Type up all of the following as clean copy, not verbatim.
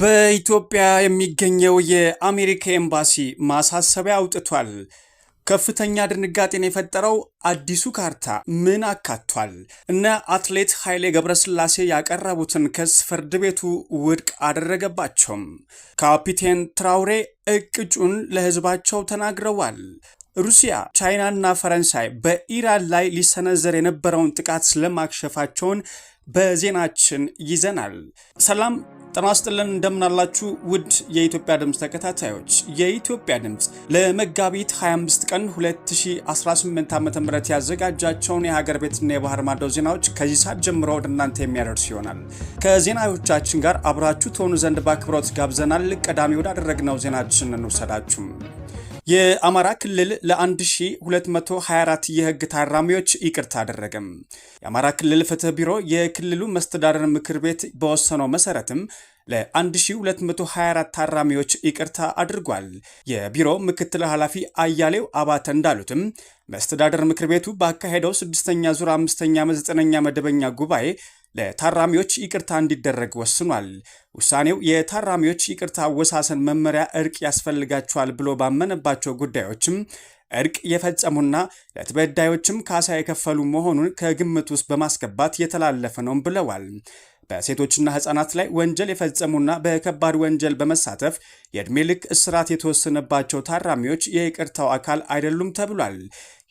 በኢትዮጵያ የሚገኘው የአሜሪካ ኤምባሲ ማሳሰቢያ አውጥቷል። ከፍተኛ ድንጋጤን የፈጠረው አዲሱ ካርታ ምን አካቷል? እነ አትሌት ኃይሌ ገብረስላሴ ያቀረቡትን ክስ ፍርድ ቤቱ ውድቅ አደረገባቸውም። ካፒቴን ትራውሬ እቅጩን ለሕዝባቸው ተናግረዋል። ሩሲያ፣ ቻይናና ፈረንሳይ በኢራን ላይ ሊሰነዘር የነበረውን ጥቃት ስለማክሸፋቸውን በዜናችን ይዘናል። ሰላም ጤና ይስጥልን፣ እንደምናላችሁ ውድ የኢትዮጵያ ድምፅ ተከታታዮች። የኢትዮጵያ ድምፅ ለመጋቢት 25 ቀን 2018 ዓ.ም ያዘጋጃቸውን የሀገር ቤትና የባህር ማዶ ዜናዎች ከዚህ ሰዓት ጀምሮ ወደ እናንተ የሚያደርስ ይሆናል። ከዜናዎቻችን ጋር አብራችሁ ትሆኑ ዘንድ በአክብሮት ጋብዘናል። ቀዳሚ ወዳደረግነው ዜናችን እንውሰዳችሁ። የአማራ ክልል ለ1224 የህግ ታራሚዎች ይቅርታ አደረገም። የአማራ ክልል ፍትህ ቢሮ የክልሉ መስተዳደር ምክር ቤት በወሰነው መሰረትም ለ1224 ታራሚዎች ይቅርታ አድርጓል። የቢሮው ምክትል ኃላፊ አያሌው አባተ እንዳሉትም መስተዳደር ምክር ቤቱ ባካሄደው 6ኛ ዙር 5ኛ ዓመት 9ኛ መደበኛ ጉባኤ ለታራሚዎች ይቅርታ እንዲደረግ ወስኗል። ውሳኔው የታራሚዎች ይቅርታ አወሳሰን መመሪያ እርቅ ያስፈልጋቸዋል ብሎ ባመነባቸው ጉዳዮችም እርቅ የፈጸሙና ለተበዳዮችም ካሳ የከፈሉ መሆኑን ከግምት ውስጥ በማስገባት የተላለፈ ነው ብለዋል። በሴቶችና ህጻናት ላይ ወንጀል የፈጸሙና በከባድ ወንጀል በመሳተፍ የዕድሜ ልክ እስራት የተወሰነባቸው ታራሚዎች የይቅርታው አካል አይደሉም ተብሏል።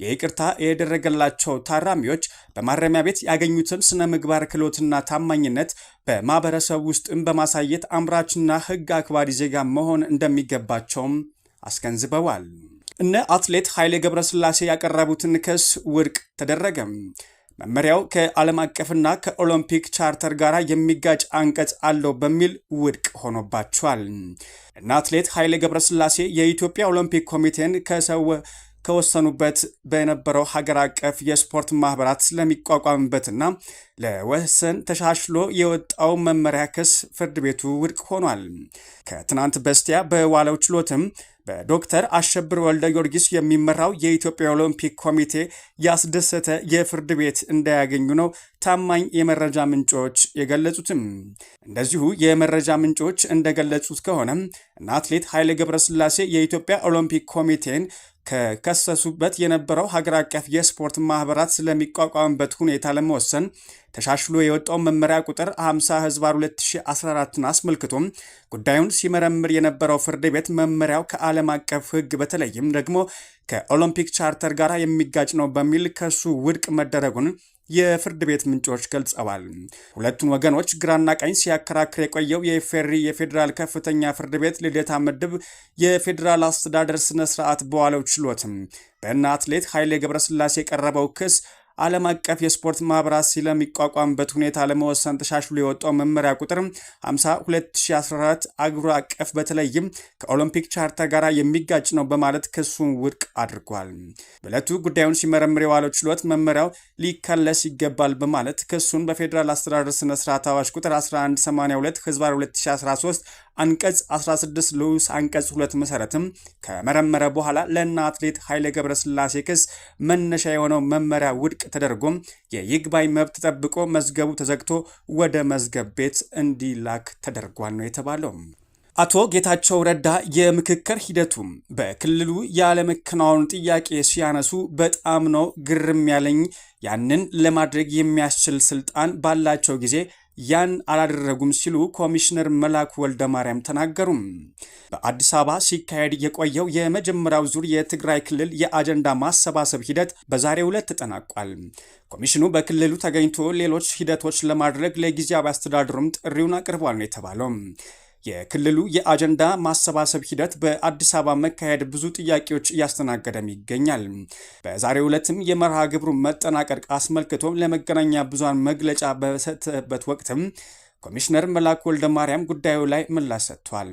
የይቅርታ የደረገላቸው ታራሚዎች በማረሚያ ቤት ያገኙትን ስነ ምግባር ክህሎትና ታማኝነት በማህበረሰብ ውስጥም በማሳየት አምራችና ህግ አክባሪ ዜጋ መሆን እንደሚገባቸውም አስገንዝበዋል። እነ አትሌት ኃይሌ ገብረስላሴ ያቀረቡትን ክስ ውድቅ ተደረገም። መመሪያው ከዓለም አቀፍና ከኦሎምፒክ ቻርተር ጋር የሚጋጭ አንቀጽ አለው በሚል ውድቅ ሆኖባቸዋል። እነ አትሌት ኃይሌ ገብረስላሴ የኢትዮጵያ ኦሎምፒክ ኮሚቴን ከወሰኑበት በነበረው ሀገር አቀፍ የስፖርት ማህበራት ስለሚቋቋምበትና ለወሰን ተሻሽሎ የወጣው መመሪያ ክስ ፍርድ ቤቱ ውድቅ ሆኗል። ከትናንት በስቲያ በዋለው ችሎትም በዶክተር አሸብር ወልደ ጊዮርጊስ የሚመራው የኢትዮጵያ ኦሎምፒክ ኮሚቴ ያስደሰተ የፍርድ ቤት እንዳያገኙ ነው ታማኝ የመረጃ ምንጮች የገለጹትም። እንደዚሁ የመረጃ ምንጮች እንደገለጹት ከሆነ እነ አትሌት ኃይሌ ገብረስላሴ የኢትዮጵያ ኦሎምፒክ ኮሚቴን ከከሰሱበት የነበረው ሀገር አቀፍ የስፖርት ማህበራት ስለሚቋቋምበት ሁኔታ ለመወሰን ተሻሽሎ የወጣው መመሪያ ቁጥር 50/2014ን አስመልክቶም ጉዳዩን ሲመረምር የነበረው ፍርድ ቤት መመሪያው ከዓለም አቀፍ ሕግ በተለይም ደግሞ ከኦሎምፒክ ቻርተር ጋር የሚጋጭ ነው በሚል ከሱ ውድቅ መደረጉን የፍርድ ቤት ምንጮች ገልጸዋል። ሁለቱን ወገኖች ግራና ቀኝ ሲያከራክር የቆየው የፌዴራል ከፍተኛ ፍርድ ቤት ልደታ ምድብ የፌዴራል አስተዳደር ስነ ስርዓት በዋለው ችሎትም በእነ አትሌት ኃይሌ ገብረስላሴ የቀረበው ክስ ዓለም አቀፍ የስፖርት ማህበራት ስለሚቋቋምበት ሁኔታ ለመወሰን ተሻሽሎ የወጣው መመሪያ ቁጥር 50/2014 አገር አቀፍ በተለይም ከኦሎምፒክ ቻርተር ጋር የሚጋጭ ነው በማለት ክሱን ውድቅ አድርጓል። በዕለቱ ጉዳዩን ሲመረምር የዋለው ችሎት መመሪያው ሊከለስ ይገባል በማለት ክሱን በፌዴራል አስተዳደር ስነ ስርዓት አዋጅ ቁጥር 1182/2013 አንቀጽ 16 ንዑስ አንቀጽ 2 መሰረትም ከመረመረ በኋላ ለእነ አትሌት ኃይሌ ገብረስላሴ ክስ መነሻ የሆነው መመሪያ ውድቅ ተደርጎም የይግባኝ መብት ተጠብቆ መዝገቡ ተዘግቶ ወደ መዝገብ ቤት እንዲላክ ተደርጓል ነው የተባለው። አቶ ጌታቸው ረዳ የምክክር ሂደቱም በክልሉ ያለመከናወን ጥያቄ ሲያነሱ በጣም ነው ግርም ያለኝ። ያንን ለማድረግ የሚያስችል ስልጣን ባላቸው ጊዜ ያን አላደረጉም ሲሉ ኮሚሽነር መላኩ ወልደ ማርያም ተናገሩም። በአዲስ አበባ ሲካሄድ የቆየው የመጀመሪያው ዙር የትግራይ ክልል የአጀንዳ ማሰባሰብ ሂደት በዛሬው ዕለት ተጠናቋል። ኮሚሽኑ በክልሉ ተገኝቶ ሌሎች ሂደቶች ለማድረግ ለጊዜያዊ አስተዳደሩም ጥሪውን አቅርቧል ነው የተባለው። የክልሉ የአጀንዳ ማሰባሰብ ሂደት በአዲስ አበባ መካሄድ ብዙ ጥያቄዎች እያስተናገደም ይገኛል። በዛሬው ዕለትም የመርሃ ግብሩ መጠናቀቅ አስመልክቶ ለመገናኛ ብዙሃን መግለጫ በሰጠበት ወቅትም ኮሚሽነር መላኩ ወልደ ማርያም ጉዳዩ ላይ ምላሽ ሰጥቷል።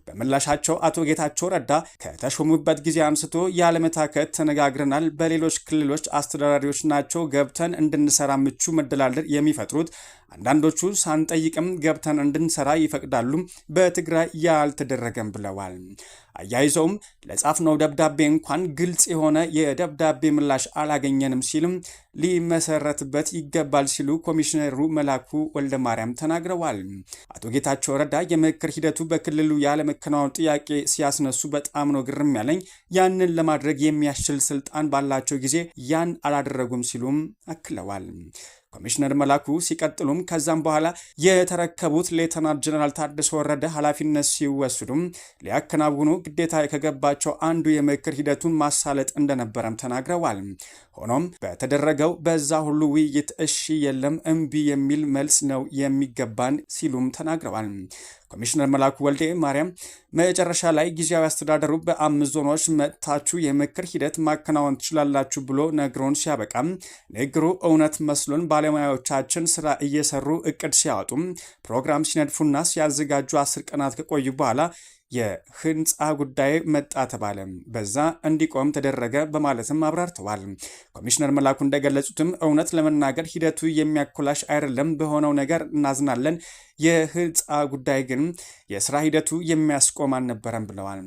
በምላሻቸው አቶ ጌታቸው ረዳ ከተሾሙበት ጊዜ አንስቶ ያለመታከት ተነጋግረናል። በሌሎች ክልሎች አስተዳዳሪዎች ናቸው ገብተን እንድንሰራ ምቹ መደላደል የሚፈጥሩት። አንዳንዶቹ ሳንጠይቅም ገብተን እንድንሰራ ይፈቅዳሉ። በትግራይ ያልተደረገም ብለዋል። አያይዘውም ለጻፍነው ደብዳቤ እንኳን ግልጽ የሆነ የደብዳቤ ምላሽ አላገኘንም ሲልም ሊመሰረትበት ይገባል ሲሉ ኮሚሽነሩ መላኩ ወልደ ማርያም ተናግረዋል። አቶ ጌታቸው ረዳ የምክክር ሂደቱ በክልሉ ያለመከናወን ጥያቄ ሲያስነሱ በጣም ነው ግርም ያለኝ። ያንን ለማድረግ የሚያስችል ስልጣን ባላቸው ጊዜ ያን አላደረጉም ሲሉም አክለዋል። ኮሚሽነር መላኩ ሲቀጥሉም ከዛም በኋላ የተረከቡት ሌተናንት ጀነራል ታደሰ ወረደ ኃላፊነት ሲወስዱም ሊያከናውኑ ግዴታ ከገባቸው አንዱ የምክክር ሂደቱን ማሳለጥ እንደነበረም ተናግረዋል። ሆኖም በተደረገው በዛ ሁሉ ውይይት እሺ የለም እምቢ የሚል መልስ ነው የሚገባን ሲሉም ተናግረዋል። ኮሚሽነር መላኩ ወልደ ማርያም መጨረሻ ላይ ጊዜያዊ አስተዳደሩ በ5 ዞኖች መጥታችሁ የምክክር ሂደት ማከናወን ትችላላችሁ ብሎ ነግሮን ሲያበቃም ንግግሩ እውነት መስሎን ባለሙያዎቻችን ስራ እየሰሩ እቅድ ሲያወጡም ፕሮግራም ሲነድፉና ሲያዘጋጁ 10 ቀናት ከቆዩ በኋላ የህንፃ ጉዳይ መጣ ተባለ። በዛ እንዲቆም ተደረገ በማለትም አብራርተዋል። ኮሚሽነር መላኩ እንደገለጹትም እውነት ለመናገር ሂደቱ የሚያኮላሽ አይደለም። በሆነው ነገር እናዝናለን። የህንፃ ጉዳይ ግን የስራ ሂደቱ የሚያስቆም አልነበረም ብለዋል።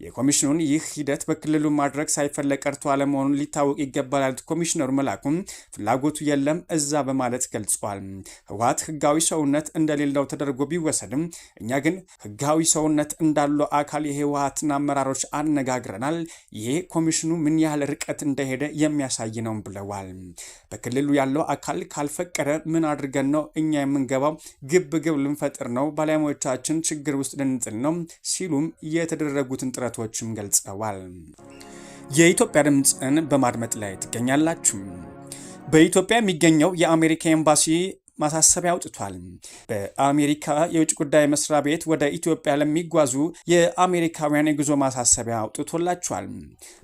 የኮሚሽኑን ይህ ሂደት በክልሉ ማድረግ ሳይፈለግ ቀርቶ አለመሆኑን ሊታወቅ ይገባል ያሉት ኮሚሽነሩ መላኩም ፍላጎቱ የለም እዛ በማለት ገልጿል። ህወሓት ህጋዊ ሰውነት እንደሌለው ተደርጎ ቢወሰድም እኛ ግን ህጋዊ ሰውነት እንዳለው አካል የህወሓትን አመራሮች አነጋግረናል። ይሄ ኮሚሽኑ ምን ያህል ርቀት እንደሄደ የሚያሳይ ነው ብለዋል። በክልሉ ያለው አካል ካልፈቀደ ምን አድርገን ነው እኛ የምንገባው? ግብ ልንፈጥር ነው፣ ባለሙያዎቻችን ችግር ውስጥ ልንጥል ነው ሲሉም የተደረጉትን ጥረቶችም ገልጸዋል። የኢትዮጵያ ድምፅን በማድመጥ ላይ ትገኛላችሁ። በኢትዮጵያ የሚገኘው የአሜሪካ ኤምባሲ ማሳሰቢያ አውጥቷል። በአሜሪካ የውጭ ጉዳይ መስሪያ ቤት ወደ ኢትዮጵያ ለሚጓዙ የአሜሪካውያን የጉዞ ማሳሰቢያ አውጥቶላቸዋል።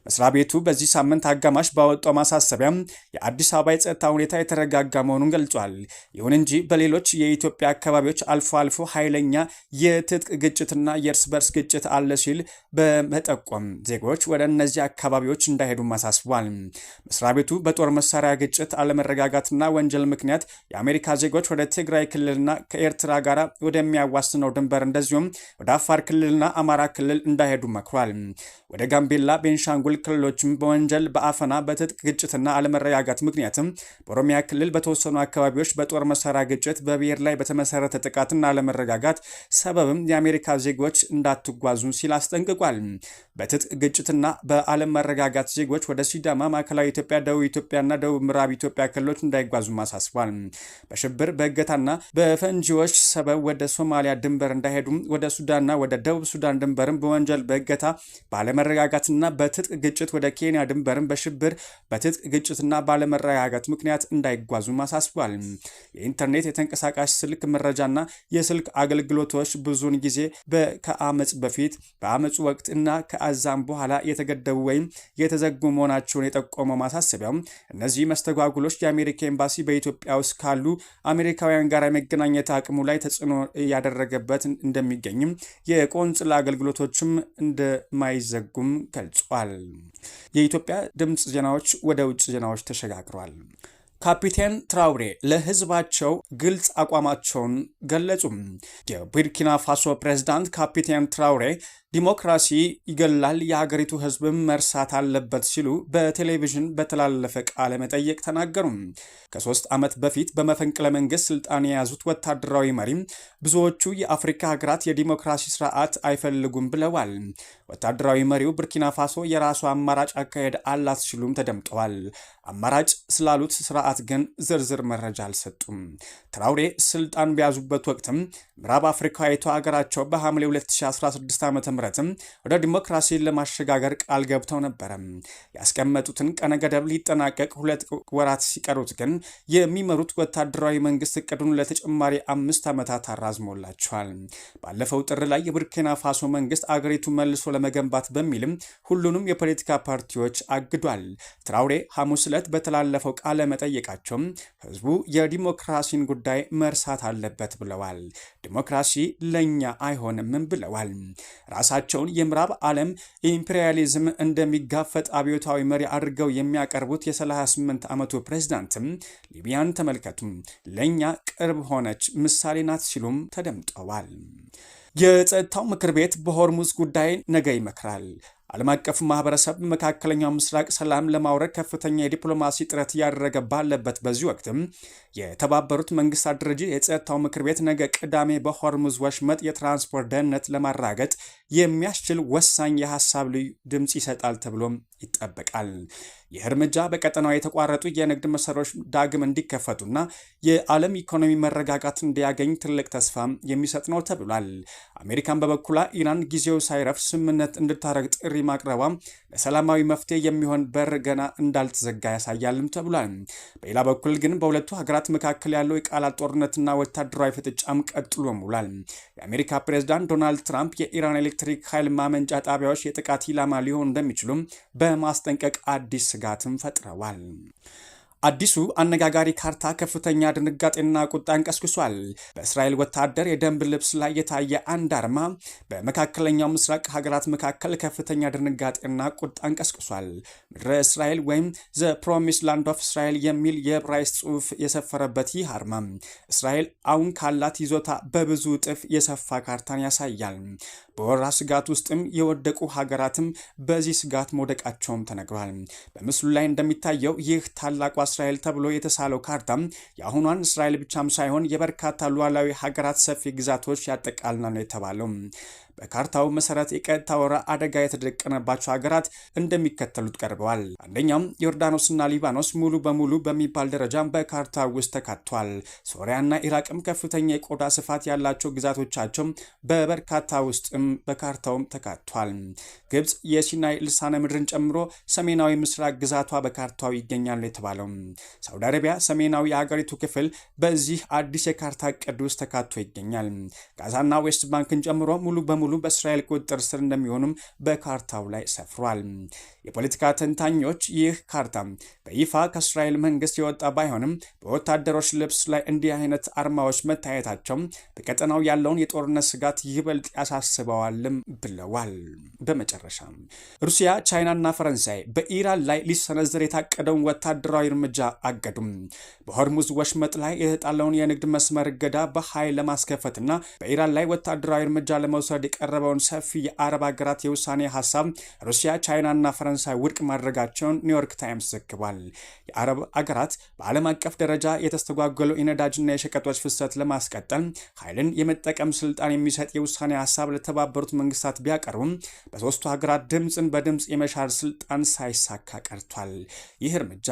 መስሪያ ቤቱ በዚህ ሳምንት አጋማሽ ባወጣው ማሳሰቢያ የአዲስ አበባ የጸጥታ ሁኔታ የተረጋጋ መሆኑን ገልጿል። ይሁን እንጂ በሌሎች የኢትዮጵያ አካባቢዎች አልፎ አልፎ ኃይለኛ የትጥቅ ግጭትና የእርስ በርስ ግጭት አለ ሲል በመጠቆም ዜጎች ወደ እነዚህ አካባቢዎች እንዳይሄዱ አሳስቧል። መስሪያ ቤቱ በጦር መሳሪያ ግጭት፣ አለመረጋጋትና ወንጀል ምክንያት የአሜሪካ ዜጎች ወደ ትግራይ ክልልና ከኤርትራ ጋር ወደሚያዋስነው ድንበር እንደዚሁም ወደ አፋር ክልልና አማራ ክልል እንዳይሄዱ መክሯል። ወደ ጋምቤላ፣ ቤንሻንጉል ክልሎችም በወንጀል በአፈና በትጥቅ ግጭትና አለመረጋጋት ምክንያትም በኦሮሚያ ክልል በተወሰኑ አካባቢዎች በጦር መሳሪያ ግጭት፣ በብሔር ላይ በተመሰረተ ጥቃትና አለመረጋጋት ሰበብም የአሜሪካ ዜጎች እንዳትጓዙ ሲል አስጠንቅቋል። በትጥቅ ግጭትና በአለመረጋጋት ዜጎች ወደ ሲዳማ፣ ማዕከላዊ ኢትዮጵያ፣ ደቡብ ኢትዮጵያና ደቡብ ምዕራብ ኢትዮጵያ ክልሎች እንዳይጓዙ አሳስቧል። በሽብር በእገታና በፈንጂዎች ሰበብ ወደ ሶማሊያ ድንበር እንዳይሄዱም ወደ ሱዳንና ወደ ደቡብ ሱዳን ድንበርም በወንጀል በእገታ ባለመረጋጋትና በትጥቅ ግጭት ወደ ኬንያ ድንበርም በሽብር በትጥቅ ግጭትና ባለመረጋጋት ምክንያት እንዳይጓዙ አሳስቧል። የኢንተርኔት የተንቀሳቃሽ ስልክ መረጃና የስልክ አገልግሎቶች ብዙውን ጊዜ ከአመፅ በፊት በአመፁ ወቅት እና ከአዛም በኋላ የተገደቡ ወይም የተዘጉ መሆናቸውን የጠቆመው ማሳሰቢያው እነዚህ መስተጓጉሎች የአሜሪካ ኤምባሲ በኢትዮጵያ ውስጥ ካሉ አሜሪካውያን ጋር የመገናኘት አቅሙ ላይ ተጽዕኖ ያደረገበት እንደሚገኝም የቆንጽላ አገልግሎቶችም እንደማይዘጉም ገልጿል። የኢትዮጵያ ድምፅ ዜናዎች ወደ ውጭ ዜናዎች ተሸጋግሯል። ካፒቴን ትራውሬ ለህዝባቸው ግልጽ አቋማቸውን ገለጹ። የቡርኪና ፋሶ ፕሬዝዳንት ካፒቴን ትራውሬ ዲሞክራሲ ይገላል፣ የሀገሪቱ ህዝብም መርሳት አለበት ሲሉ በቴሌቪዥን በተላለፈ ቃለ መጠይቅ ተናገሩ። ከ3 ዓመት በፊት በመፈንቅለ መንግስት ስልጣን የያዙት ወታደራዊ መሪም ብዙዎቹ የአፍሪካ ሀገራት የዲሞክራሲ ስርዓት አይፈልጉም ብለዋል። ወታደራዊ መሪው ቡርኪና ፋሶ የራሷ አማራጭ አካሄድ አላት ሲሉም ተደምጠዋል። አማራጭ ስላሉት ስርዓት ግን ዝርዝር መረጃ አልሰጡም። ትራውሬ ስልጣን በያዙበት ወቅትም ምዕራብ አፍሪካዊቷ ሀገራቸው በሐምሌ 2016 ዓ.ም ወደ ዲሞክራሲ ለማሸጋገር ቃል ገብተው ነበር። ያስቀመጡትን ቀነ ገደብ ሊጠናቀቅ 2 ወራት ሲቀሩት ግን የሚመሩት ወታደራዊ መንግስት እቅዱን ለተጨማሪ 5 ዓመታት አራዝሞላቸዋል። ባለፈው ጥር ላይ የቡርኪና ፋሶ መንግስት አገሪቱ መልሶ ለመገንባት በሚልም ሁሉንም የፖለቲካ ፓርቲዎች አግዷል። ትራውሬ ሐሙስ ዕለት በተላለፈው ቃለ መጠይቃቸው ህዝቡ የዲሞክራሲን ጉዳይ መርሳት አለበት ብለዋል። ዲሞክራሲ ለኛ አይሆንም ብለዋል። ራሳቸውን የምዕራብ ዓለም ኢምፔሪያሊዝም እንደሚጋፈጥ አብዮታዊ መሪ አድርገው የሚያቀርቡት የ38 ዓመቱ ፕሬዝዳንትም ሊቢያን ተመልከቱ፣ ለኛ ቅርብ ሆነች ምሳሌ ናት ሲሉም ተደምጠዋል። የጸጥታው ምክር ቤት በሆርሙዝ ጉዳይ ነገ ይመክራል። ዓለም አቀፍ ማህበረሰብ መካከለኛው ምስራቅ ሰላም ለማውረድ ከፍተኛ የዲፕሎማሲ ጥረት እያደረገ ባለበት በዚህ ወቅትም የተባበሩት መንግስታት ድርጅት የጸጥታው ምክር ቤት ነገ ቅዳሜ በሆርሙዝ ወሽመጥ የትራንስፖርት ደህንነት ለማረጋገጥ የሚያስችል ወሳኝ የሀሳብ ልዩ ድምፅ ይሰጣል ተብሎም ይጠበቃል። ይህ እርምጃ በቀጠናው የተቋረጡ የንግድ መሰሮች ዳግም እንዲከፈቱና የዓለም ኢኮኖሚ መረጋጋት እንዲያገኝ ትልቅ ተስፋ የሚሰጥ ነው ተብሏል። አሜሪካን በበኩሏ ኢራን ጊዜው ሳይረፍድ ስምምነት እንድታረግ ጥሪ ማቅረቧ ለሰላማዊ መፍትሄ የሚሆን በር ገና እንዳልተዘጋ ያሳያልም ተብሏል። በሌላ በኩል ግን በሁለቱ ሀገራት መካከል ያለው የቃላት ጦርነትና ወታደራዊ ፍጥጫም ቀጥሎ ውሏል። የአሜሪካ ፕሬዝዳንት ዶናልድ ትራምፕ የኢራን ኤሌክትሪክ ኃይል ማመንጫ ጣቢያዎች የጥቃት ኢላማ ሊሆኑ እንደሚችሉም በማስጠንቀቅ አዲስ ስጋትም ፈጥረዋል። አዲሱ አነጋጋሪ ካርታ ከፍተኛ ድንጋጤና ቁጣን ቀስቅሷል። በእስራኤል ወታደር የደንብ ልብስ ላይ የታየ አንድ አርማ በመካከለኛው ምስራቅ ሀገራት መካከል ከፍተኛ ድንጋጤና ቁጣን ቀስቅሷል። ምድረ እስራኤል ወይም ዘ ፕሮሚስ ላንድ ኦፍ እስራኤል የሚል የዕብራይስጥ ጽሑፍ የሰፈረበት ይህ አርማ እስራኤል አሁን ካላት ይዞታ በብዙ እጥፍ የሰፋ ካርታን ያሳያል። በወረራ ስጋት ውስጥም የወደቁ ሀገራትም በዚህ ስጋት መውደቃቸውም ተነግሯል። በምስሉ ላይ እንደሚታየው ይህ ታላቋ እስራኤል ተብሎ የተሳለው ካርታ የአሁኗን እስራኤል ብቻም ሳይሆን የበርካታ ሉዓላዊ ሀገራት ሰፊ ግዛቶች ያጠቃልላል ነው የተባለው። በካርታው መሰረት የቀጥታ ወረራ አደጋ የተደቀነባቸው ሀገራት እንደሚከተሉት ቀርበዋል። አንደኛም ዮርዳኖስና ሊባኖስ ሙሉ በሙሉ በሚባል ደረጃ በካርታው ውስጥ ተካቷል። ሶሪያና ኢራቅም ከፍተኛ የቆዳ ስፋት ያላቸው ግዛቶቻቸው በበርካታ ውስጥም በካርታውም ተካቷል። ግብጽ የሲናይ ልሳነ ምድርን ጨምሮ ሰሜናዊ ምስራቅ ግዛቷ በካርታው ይገኛል የተባለው። ሳውዲ አረቢያ ሰሜናዊ የሀገሪቱ ክፍል በዚህ አዲስ የካርታ እቅድ ውስጥ ተካቶ ይገኛል። ጋዛና ዌስት ባንክን ጨምሮ ሙሉ በሙሉ በእስራኤል ቁጥጥር ስር እንደሚሆኑም በካርታው ላይ ሰፍሯል። የፖለቲካ ተንታኞች ይህ ካርታ በይፋ ከእስራኤል መንግስት የወጣ ባይሆንም በወታደሮች ልብስ ላይ እንዲህ አይነት አርማዎች መታየታቸው በቀጠናው ያለውን የጦርነት ስጋት ይበልጥ ያሳስበዋልም ብለዋል። በመጨረሻ ሩሲያ፣ ቻይናና ፈረንሳይ በኢራን ላይ ሊሰነዘር የታቀደውን ወታደራዊ እርምጃ አገዱም። በሆርሙዝ ወሽመጥ ላይ የተጣለውን የንግድ መስመር እገዳ በኃይል ለማስከፈትና በኢራን ላይ ወታደራዊ እርምጃ ለመውሰድ የቀረበውን ሰፊ የአረብ ሀገራት የውሳኔ ሀሳብ ሩሲያ፣ ቻይናና ፈረንሳይ ውድቅ ማድረጋቸውን ኒውዮርክ ታይምስ ዘግቧል። የአረብ ሀገራት በዓለም አቀፍ ደረጃ የተስተጓጎለው የነዳጅና የሸቀጦች ፍሰት ለማስቀጠል ኃይልን የመጠቀም ስልጣን የሚሰጥ የውሳኔ ሀሳብ ለተባበሩት መንግስታት ቢያቀርቡም በሶስቱ ሀገራት ድምፅን በድምፅ የመሻር ስልጣን ሳይሳካ ቀርቷል። ይህ እርምጃ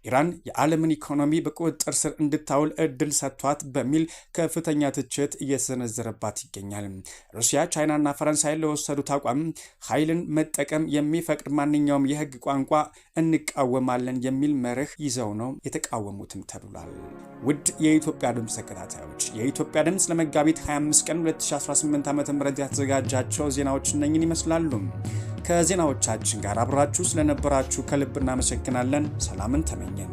ኢራን የዓለምን ኢኮኖሚ በቁጥጥር ስር እንድታውል እድል ሰጥቷት በሚል ከፍተኛ ትችት እየተሰነዘረባት ይገኛል። ሩሲያ፣ ቻይናና ፈረንሳይ ለወሰዱት አቋም ኃይልን መጠቀም የሚፈቅድ ማንኛውም የህግ ቋንቋ እንቃወማለን የሚል መርህ ይዘው ነው የተቃወሙትም ተብሏል። ውድ የኢትዮጵያ ድምፅ ተከታታዮች የኢትዮጵያ ድምፅ ለመጋቢት 25 ቀን 2018 ዓ.ም ያዘጋጃቸው ዜናዎች እነኝን ይመስላሉ። ከዜናዎቻችን ጋር አብራችሁ ስለነበራችሁ ከልብ እናመሰግናለን። ሰላምን ተመኘን።